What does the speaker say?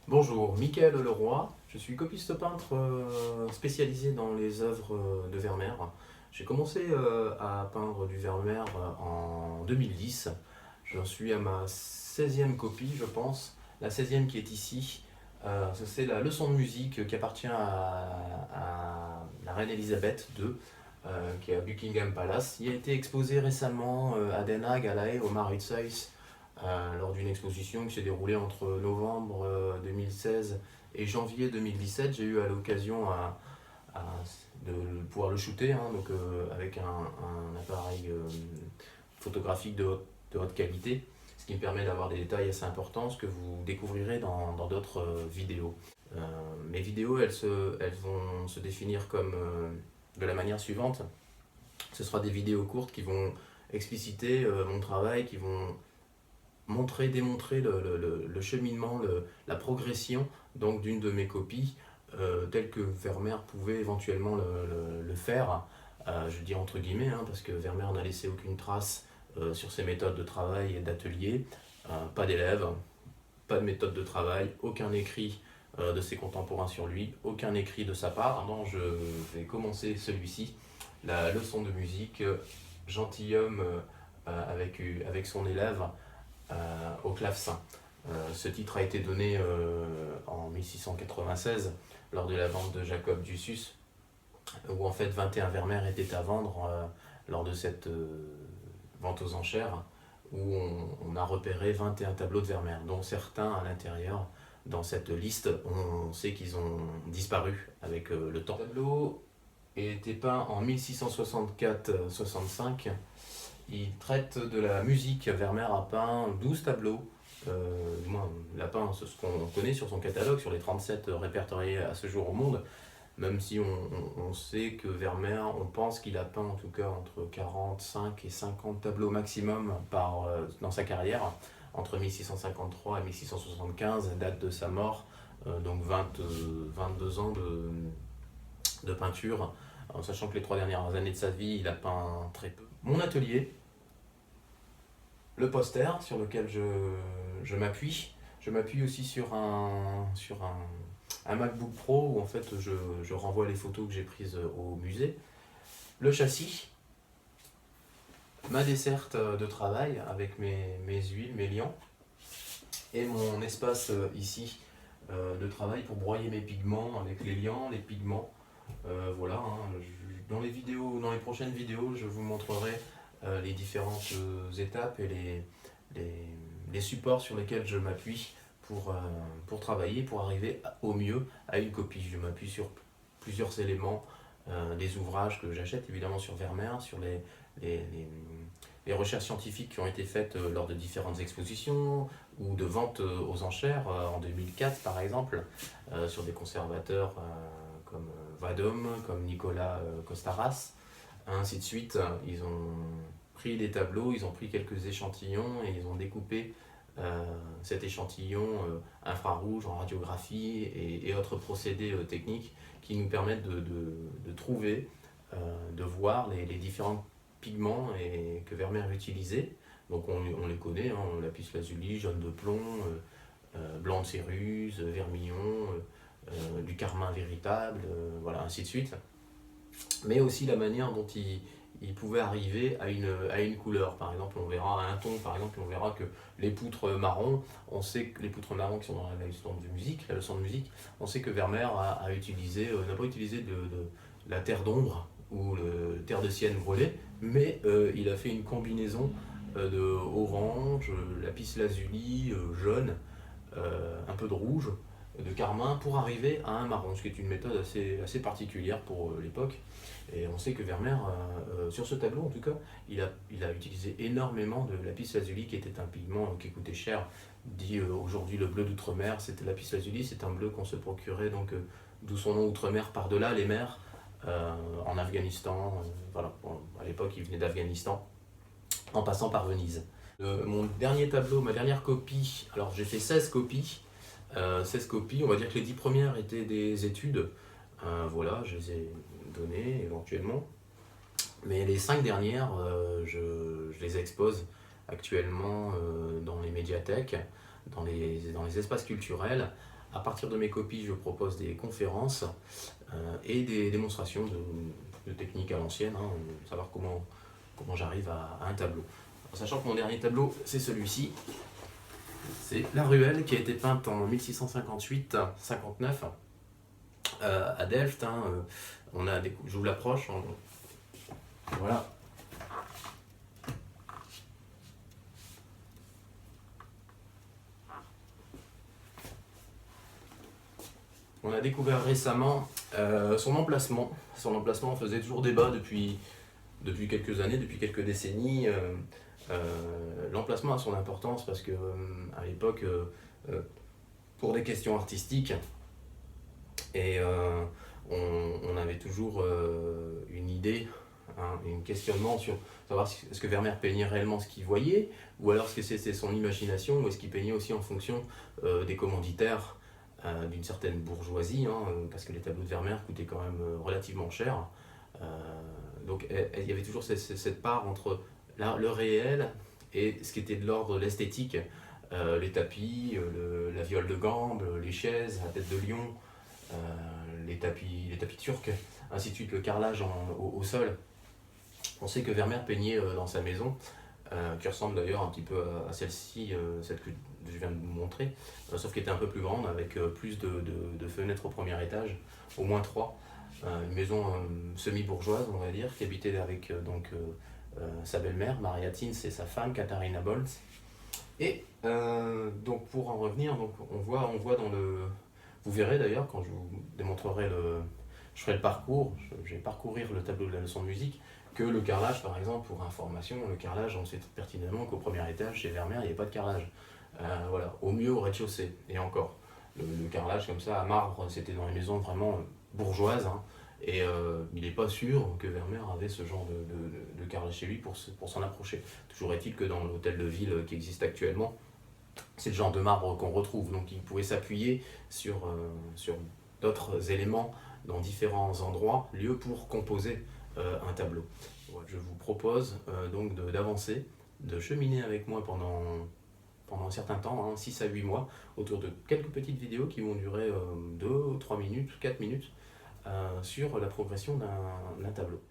Bonjour, Mickaël Leroy, je suis copiste peintre spécialisé dans les œuvres de Vermeer. J'ai commencé à peindre du Vermeer en 2010. J'en suis à ma 16e copie, je pense. La 16e qui est ici, c'est la leçon de musique qui appartient à la reine Elisabeth II, qui est à Buckingham Palace. Il a été exposé récemment à Den Haag, à La Haye, au Mauritshuis, lors d'une exposition qui s'est déroulée entre novembre 2016 et janvier 2017. J'ai eu à l'occasion de pouvoir le shooter, hein, donc, avec un appareil photographique de haute qualité, ce qui me permet d'avoir des détails assez importants, ce que vous découvrirez dans d'autres vidéos. Mes vidéos, elles vont se définir comme de la manière suivante. Ce sera des vidéos courtes qui vont expliciter mon travail, qui vont démontrer le cheminement, la progression donc d'une de mes copies, telle que Vermeer pouvait éventuellement le faire, je dis entre guillemets, hein, parce que Vermeer n'a laissé aucune trace sur ses méthodes de travail et d'atelier, pas d'élèves, pas de méthode de travail, aucun écrit de ses contemporains sur lui, aucun écrit de sa part. Non, je vais commencer celui-ci, la leçon de musique, gentilhomme avec son élève au clavecin. Ce titre a été donné en 1696 lors de la vente de Jacob Dusus, où en fait 21 Vermeer étaient à vendre lors de cette vente aux enchères, où on a repéré 21 tableaux de Vermeer, dont certains à l'intérieur. Dans cette liste, on sait qu'ils ont disparu avec le temps. Le tableau a été peint en 1664-65. Il traite de la musique. Vermeer a peint 12 tableaux. Du moins, il a peint ce qu'on connaît sur son catalogue, sur les 37 répertoriés à ce jour au monde. Même si on sait que Vermeer, on pense qu'il a peint en tout cas entre 45 et 50 tableaux maximum dans sa carrière, entre 1653 et 1675, date de sa mort, donc 22 ans de peinture, en sachant que les 3 dernières années de sa vie, il a peint très peu. Mon atelier, le poster sur lequel je m'appuie. Je m'appuie aussi sur un MacBook Pro où en fait je renvoie les photos que j'ai prises au musée. Le châssis, ma desserte de travail avec mes huiles, mes liants, et mon espace ici de travail pour broyer mes pigments avec les liants, les pigments. Voilà, hein, dans les prochaines vidéos, je vous montrerai les différentes étapes et les supports sur lesquels je m'appuie pour travailler, pour arriver au mieux à une copie. Je m'appuie sur plusieurs éléments, des ouvrages que j'achète évidemment sur Vermeer, sur les recherches scientifiques qui ont été faites lors de différentes expositions ou de ventes aux enchères en 2004 par exemple, sur des conservateurs comme Vadome, comme Nicolas Costaras, ainsi de suite. Ils ont pris des tableaux, ils ont pris quelques échantillons et ils ont découpé cet échantillon infrarouge en radiographie et autres procédés techniques qui nous permettent de trouver, de voir les différents pigments que Vermeer utilisait. Donc on les connaît, hein, lapis lazuli, jaune de plomb, blanc de céruse, vermillon, du carmin véritable, voilà, ainsi de suite. Mais aussi la manière dont il pouvait arriver à une couleur. Par exemple, on verra à un ton, par exemple, on verra que les poutres marron, on sait que les poutres marron qui sont dans la leçon de musique, on sait que Vermeer n'a pas utilisé de la terre d'ombre ou le terre de sienne brûlée, mais il a fait une combinaison de orange, lapis lazuli, jaune, un peu de rouge, de carmin pour arriver à un marron, ce qui est une méthode assez particulière pour l'époque. Et on sait que Vermeer, sur ce tableau en tout cas, il a utilisé énormément de lapis lazuli, qui était un pigment qui coûtait cher. Dit aujourd'hui le bleu d'outre-mer, c'était lapis lazuli, c'est un bleu qu'on se procurait, donc d'où son nom outre-mer, par-delà les mers, en Afghanistan. Voilà. Bon, à l'époque, il venait d'Afghanistan, en passant par Venise. Mon dernier tableau, ma dernière copie, alors j'ai fait 16 copies. 16 copies, on va dire que les 10 premières étaient des études. Voilà, je les ai données éventuellement. Mais les 5 dernières, je les expose actuellement dans les médiathèques, dans les espaces culturels, À partir de mes copies, je propose des conférences et des démonstrations de techniques à l'ancienne, hein, savoir comment j'arrive à un tableau. En sachant que mon dernier tableau, c'est celui-ci. C'est La Ruelle qui a été peinte en 1658-59 à Delft. Hein, je vous l'approche. Voilà. On a découvert récemment son emplacement. Son emplacement faisait toujours débat depuis quelques années, depuis quelques décennies. L'emplacement a son importance parce que à l'époque, pour des questions artistiques, et on avait toujours une idée, hein, un questionnement sur savoir est-ce que Vermeer peignait réellement ce qu'il voyait, ou alors est-ce que c'était son imagination, ou est-ce qu'il peignait aussi en fonction des commanditaires d'une certaine bourgeoisie, hein, parce que les tableaux de Vermeer coûtaient quand même relativement cher. Donc il y avait toujours cette part entre le réel et ce qui était de l'ordre de l'esthétique, les tapis, la viole de gambe, les chaises, la tête de lion, les tapis turcs, ainsi de suite, le carrelage au sol. On sait que Vermeer peignait dans sa maison, qui ressemble d'ailleurs un petit peu à celle-ci, celle que je viens de vous montrer, sauf qu'elle était un peu plus grande, avec plus de fenêtres au premier étage, au moins 3. Une maison semi-bourgeoise, on va dire, qui habitait avec sa belle-mère, Maria Thins, et sa femme, Katharina Bolz. Et donc pour en revenir, donc on voit dans le... Vous verrez d'ailleurs, quand je vous démontrerai je ferai le parcours, je vais parcourir le tableau de la leçon de musique, que le carrelage, par exemple, pour information, le carrelage, on sait pertinemment qu'au premier étage, chez Vermeer, il n'y avait pas de carrelage. Voilà, au mieux au rez-de-chaussée, et encore. Le carrelage comme ça, à marbre, c'était dans les maisons vraiment bourgeoises, hein, et il n'est pas sûr que Vermeer avait ce genre de carrelage chez lui pour s'en approcher. Toujours est-il que dans l'hôtel de ville qui existe actuellement, c'est le genre de marbre qu'on retrouve, donc il pouvait s'appuyer sur d'autres éléments dans différents endroits, lieux pour composer un tableau. Voilà, je vous propose donc d'avancer, de cheminer avec moi pendant un certain temps, hein, 6 à 8 mois, autour de quelques petites vidéos qui vont durer 2 ou 3 minutes, 4 minutes, sur la progression d'un tableau.